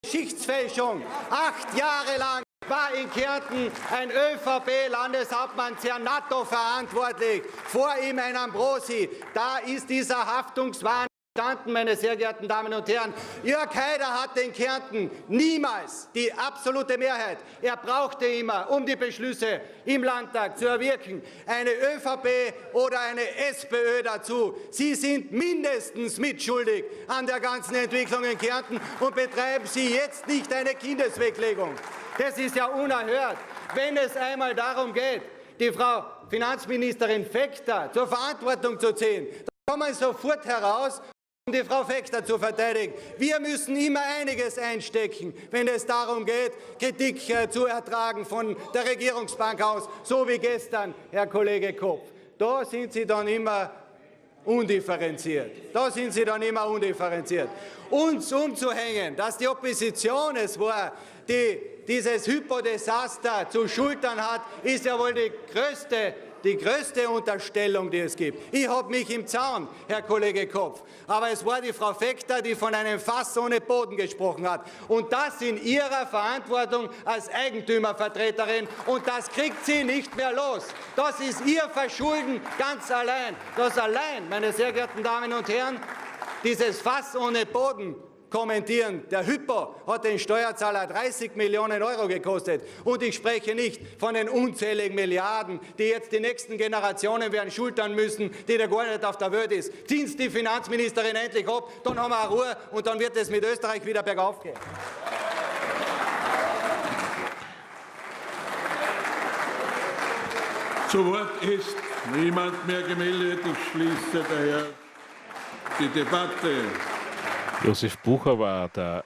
Geschichtsfälschung. 8 Jahre lang war in Kärnten ein ÖVP-Landeshauptmann Zernato verantwortlich, vor ihm ein Ambrosi. Da ist dieser Haftungswahn entstanden, meine sehr geehrten Damen und Herren. Jörg Haider hatte in Kärnten niemals die absolute Mehrheit. Er brauchte immer, um die Beschlüsse im Landtag zu erwirken, eine ÖVP oder eine SPÖ dazu. Sie sind mindestens mitschuldig an der ganzen Entwicklung in Kärnten und betreiben Sie jetzt nicht eine Kindesweglegung. Das ist ja unerhört. Wenn es einmal darum geht, die Frau Finanzministerin Vekter zur Verantwortung zu ziehen, dann kommen sofort heraus, um die Frau Vekter zu verteidigen. Wir müssen immer einiges einstecken, wenn es darum geht, Kritik zu ertragen von der Regierungsbank aus, so wie gestern, Herr Kollege Kopf. Da sind Sie dann immer undifferenziert. Da sind Sie dann immer undifferenziert. Uns umzuhängen, dass die Opposition es war, die dieses Hypodesaster zu schultern hat, ist ja wohl die größte Unterstellung, die es gibt. Ich habe mich im Zaun, Herr Kollege Kopf. Aber es war die Frau Vekter, die von einem Fass ohne Boden gesprochen hat. Und das in ihrer Verantwortung als Eigentümervertreterin. Und das kriegt sie nicht mehr los. Das ist ihr Verschulden ganz allein. Das allein, meine sehr geehrten Damen und Herren, dieses Fass ohne Boden kommentieren. Der Hypo hat den Steuerzahler 30 Millionen € gekostet. Und ich spreche nicht von den unzähligen Milliarden, die jetzt die nächsten Generationen werden schultern müssen, die da gar nicht auf der Welt ist. Ziehen Sie die Finanzministerin endlich ab, dann haben wir auch Ruhe und dann wird es mit Österreich wieder bergauf gehen. Zu Wort ist niemand mehr gemeldet. Ich schließe daher die Debatte. Josef Bucher war der